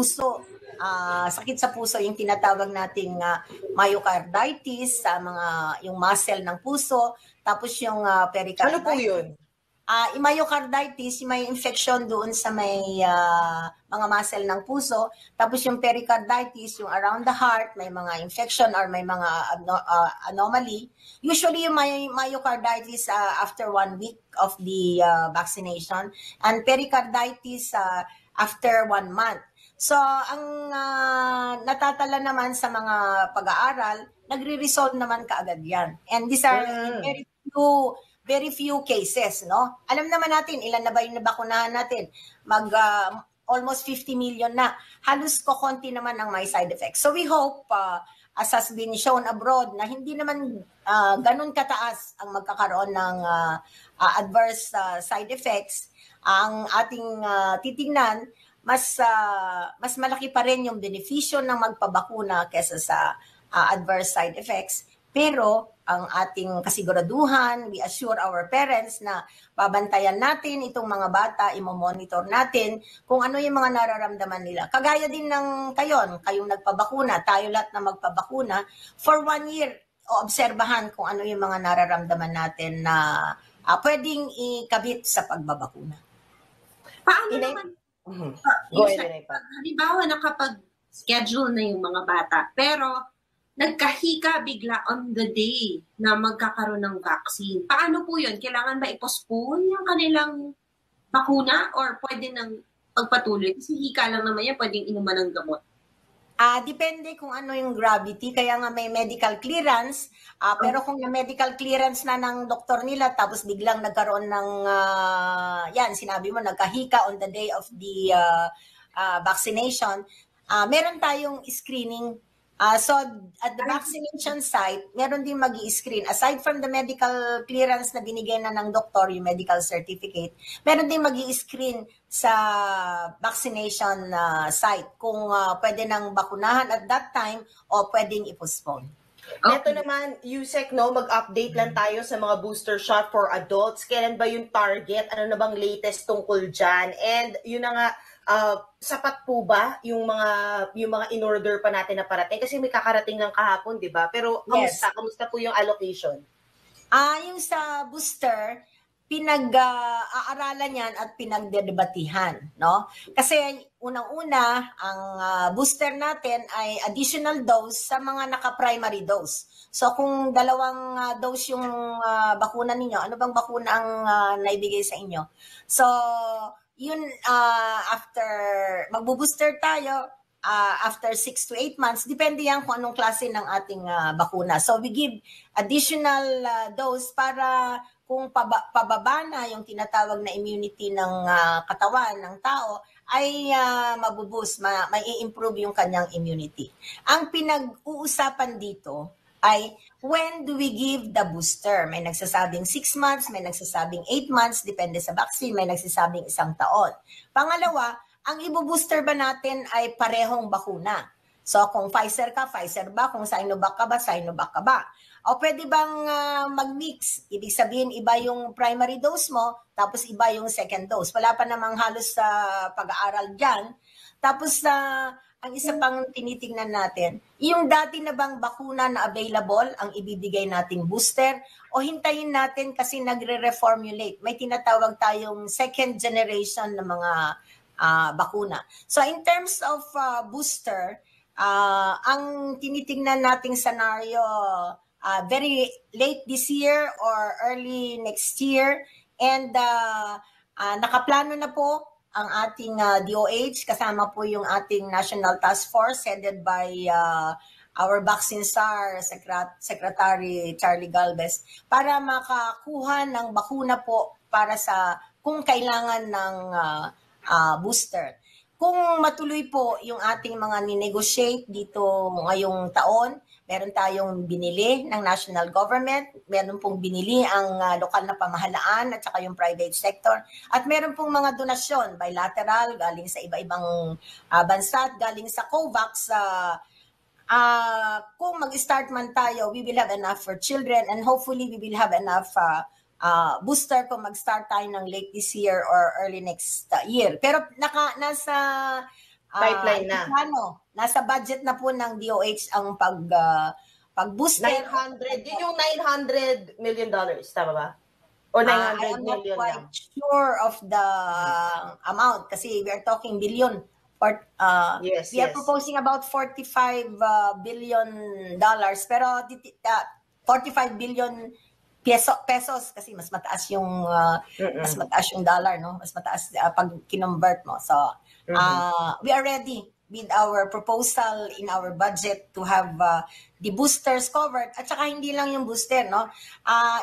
puso. Sakit sa puso, yung tinatawag nating myocarditis, yung muscle ng puso, tapos yung pericarditis. Ano po yun? Yung myocarditis, may infection doon sa may mga muscle ng puso. Tapos yung pericarditis, yung around the heart, may mga infection or may mga anomaly. Usually yung myocarditis after 1 week of the vaccination, and pericarditis after 1 month. So, ang natatala naman sa mga pag-aaral, nagre-resolve naman kaagad yan. And these are very few cases, no? Alam naman natin, ilan na ba yung nabakunahan natin? Almost 50 million na. Halos kokonti naman ang may side effects. So we hope, as has been shown abroad, na hindi naman ganun kataas ang magkakaroon ng adverse side effects. Ang ating titingnan, mas malaki pa rin yung benepisyo ng magpabakuna kesa sa adverse side effects. Pero ang ating kasiguraduhan, we assure our parents na babantayan natin itong mga bata, imo-monitor natin kung ano yung mga nararamdaman nila. Kagaya din ng kayong nagpabakuna, tayo lahat na magpabakuna, for 1 year, obserbahan kung ano yung mga nararamdaman natin na pwedeng ikabit sa pagbabakuna. Paano naman? Halimbawa, nakapag-schedule na yung mga bata, pero nagkahika bigla on the day na magkakaroon ng vaccine. Paano po yun? Kailangan ba i-postpone yung kanilang bakuna or pwede nang pagpatuloy? Kasi hika lang naman yan, pwedeng inuman ng gamot. Depende kung ano yung gravity, kaya nga may medical clearance, pero kung yung medical clearance na ng doktor nila tapos biglang nagkaroon ng, sinabi mo, nagkahika on the day of the vaccination, meron tayong screening. So at the vaccination site, meron din mag-i-screen. Aside from the medical clearance na binigay na ng doktor, yung medical certificate, meron din mag-i-screen sa vaccination site kung pwede nang bakunahan at that time o pwedeng i-postpone. Okay. Ito naman, Yusek, mag-update lang tayo sa mga booster shot for adults. Kailan ba yung target? Ano na bang latest tungkol dyan? And yun na nga, sapat po ba yung mga in-order pa natin na parating? Kasi may kakarating lang kahapon, di ba? Pero kamusta po yung allocation? Yung sa booster, pinag-aaralan yan at pinagdedebatihan, no? Kasi unang-una, ang booster natin ay additional dose sa mga naka-primary dose. So kung 2 dose yung bakuna ninyo, ano bang bakuna ang naibigay sa inyo? So yun, after magbo-booster tayo, after 6 to 8 months, depende yan kung anong klase ng ating bakuna. So we give additional dose para kung pababa na yung tinatawag na immunity ng katawan ng tao, ay mabuboost, may i-improve yung kanyang immunity. Ang pinag-uusapan dito ay when do we give the booster? May nagsasabing 6 months, may nagsasabing 8 months, depende sa vaccine, may nagsasabing 1 taon. Pangalawa, ang ibu-booster ba natin ay parehong bakuna? So kung Pfizer ka, Pfizer ba? Kung Sinovac ka ba, Sinovac ka ba? O pwede bang mag-mix? Ibig sabihin, iba yung primary dose mo, tapos iba yung second dose. Wala pa namang halos sa pag-aaral dyan. Tapos ang isa pang tinitingnan natin, yung dati na bang bakuna na available, ang ibibigay nating booster, o hintayin natin kasi nagre-reformulate. May tinatawag tayong second generation na mga bakuna. So in terms of booster, ang tinitingnan nating scenario, very late this year or early next year, and nakaplano na po ang ating DOH, kasama po yung ating National Task Force headed by our Vaccine Czar, Secretary Charlie Galvez, para makakuha ng bakuna po para sa kung kailangan ng booster. Kung matuloy po yung ating mga ninegotiate dito ngayong taon, meron tayong binili ng national government, meron pong binili ang lokal na pamahalaan at saka yung private sector, at meron pong mga donasyon, bilateral, galing sa iba-ibang bansa, galing sa COVAX. Kung mag-start man tayo, we will have enough for children, and hopefully we will have enough booster kung mag-start tayo ng late this year or early next year. Pero nasa Pipeline na. Nasa budget na po ng DOH ang pag-booster. 900, yun yung $900 million, tama ba? O 900 I'm not million quite lang? sure of the amount kasi we are talking billion. Yes, We are proposing about $45 billion, pero 45 billion pesos kasi mas mataas yung dollar, no? Mas mataas pag kinomvert mo. So we are ready with our proposal in our budget to have the boosters covered, at saka hindi lang yung booster, no?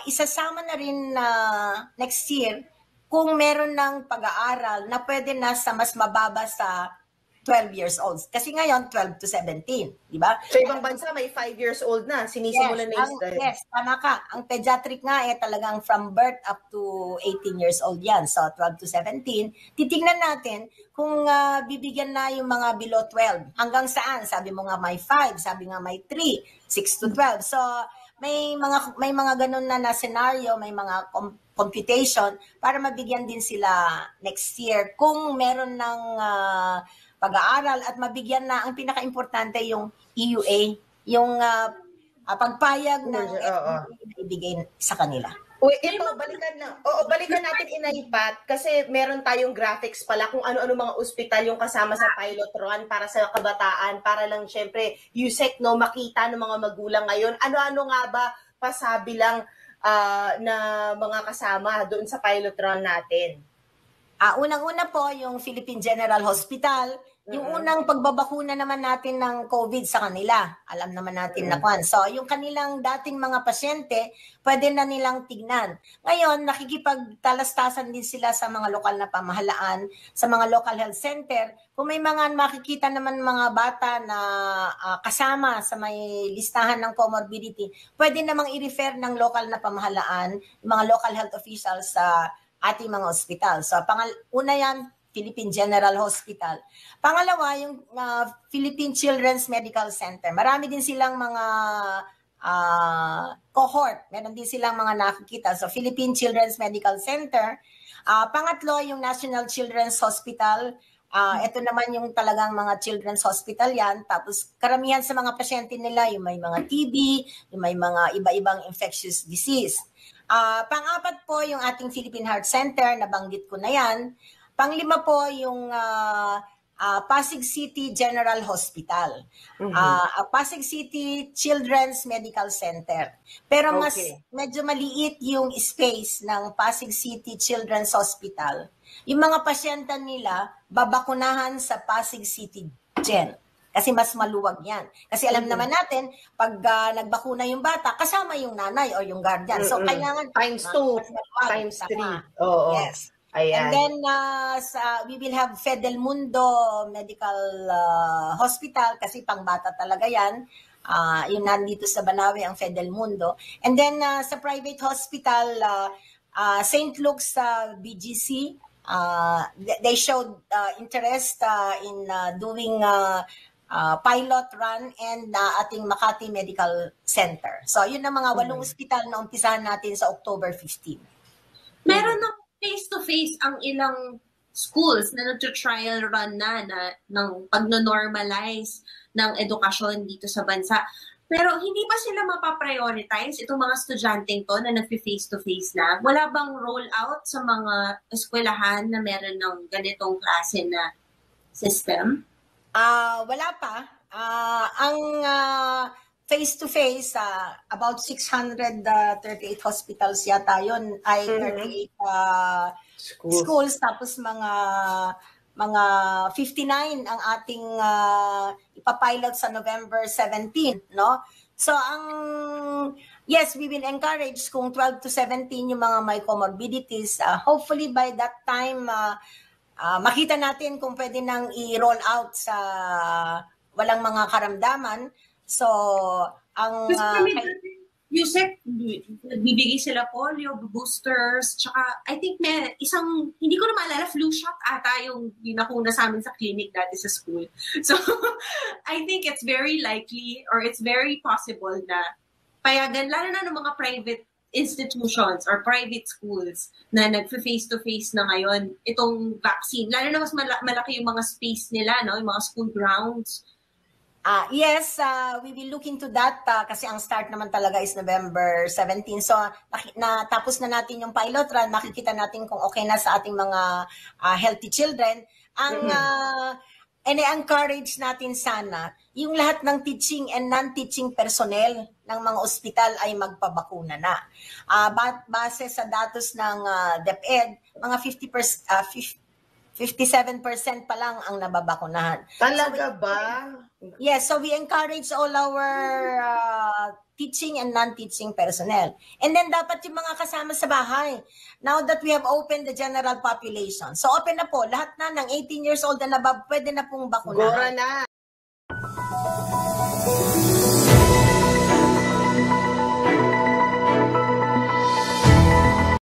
Isasama na rin next year kung meron ng pag-aaral na pwede na sa mas mababa sa 12 years old. Kasi ngayon, 12 to 17, di ba? Sa ibang bansa, may 5 years old na. Sinisimulan na yung study. Yes, tama ka. Ang pediatric nga talagang from birth up to 18 years old yan. So, 12 to 17. Titignan natin kung bibigyan na yung mga below 12. Hanggang saan? Sabi mo nga may 5, sabi nga may 3, 6 to 12. So, may mga ganun na scenario, may mga computation para mabigyan din sila next year kung meron ng pag-aaral at mabigyan na, ang pinaka-importante yung EUA, yung pagpayag na ibigay sa kanila. Ito, balikan natin inaipat kasi meron tayong graphics pala kung ano-ano mga ospital yung kasama sa pilot run para sa kabataan, para lang syempre, USEC, no, makita ng mga magulang ngayon. Ano-ano nga ba pasabi lang na mga kasama doon sa pilot run natin? Unang-una po, yung Philippine General Hospital, yung unang pagbabakuna naman natin ng COVID sa kanila. Alam naman natin na kwan. So, yung kanilang dating mga pasyente, pwede na nilang tignan. Ngayon, nakikipagtalastasan din sila sa mga lokal na pamahalaan, sa mga local health center. Kung may mga makikita naman mga bata na kasama sa may listahan ng comorbidity, pwede namang i-refer ng local na pamahalaan, mga local health officials sa ating mga ospital. So, una yan, Philippine General Hospital. Pangalawa, yung Philippine Children's Medical Center. Marami din silang mga cohort. Meron din silang mga nakikita. So, Philippine Children's Medical Center. Pangatlo, yung National Children's Hospital. Ito naman yung talagang mga children's hospital yan. Tapos, karamihan sa mga pasyente nila, yung may mga TB, yung may mga iba-ibang infectious disease. Pang-apat po, yung ating Philippine Heart Center, nabanggit ko na yan. Pang-lima po, yung Pasig City General Hospital. Pasig City Children's Medical Center. Pero mas medyo maliit yung space ng Pasig City Children's Hospital. Yung mga pasyente nila, babakunahan sa Pasig City Gen. Kasi mas maluwag yan. Kasi alam naman natin, pag nagbakuna yung bata, kasama yung nanay or yung guardian. So, kailangan times 2, times 3. Oo. Yes. Ayan. And then, we will have Fidel Mundo Medical Hospital kasi pangbata talaga yan. Yung nandito sa Banawe, ang Fidel Mundo. And then, sa private hospital, St. Luke's BGC, they showed interest in doing pilot run and ating Makati Medical Center. So, yun ang mga 8 ospital na umpisahan natin sa October 15. Meron na face-to-face ang ilang schools na nag-trial run na ng pag-normalize ng edukasyon dito sa bansa. Pero hindi pa sila mapaprioritize itong mga estudyanteng to na nag-face-to-face na? Wala bang roll-out sa mga eskwelahan na meron ng ganitong klase na system? Wala pa. Ang face-to-face, about 638 hospitals yata yun, ay 38 schools, tapos mga 59 ang ating ipapilot sa November 17, no? So, yes, we will encourage kung 12 to 17 yung mga may comorbidities. Hopefully, by that time, makita natin kung pwede nang i-roll out sa walang mga karamdaman. So, ang USEC, bibigay sila polio, boosters, tsaka I think may isang, hindi ko na maalala, flu shot ata yung nakuna sa amin sa clinic dati sa school. So, I think it's very likely or it's very possible na payagan, lalo na ng mga private institutions or private schools na nag-face-to-face na ngayon itong vaccine? Lalo na mas malaki yung mga space nila, no? Yung mga school grounds. Yes, we will look into that kasi ang start naman talaga is November 17. So, natapos na natin yung pilot run, makikita natin kung okay na sa ating mga healthy children. Ang encourage natin sana, yung lahat ng teaching and non-teaching personnel ng mga ospital ay magpabakuna na. Base sa datos ng DepEd, mga 57% pa lang ang nababakunahan. Talaga ba? Yes, so we encourage all our teaching and non-teaching personnel. And then dapat yung mga kasama sa bahay. Now that we have opened the general population. So open na po, lahat na ng 18 years old and above, pwede na pong bakunahan. Gora na.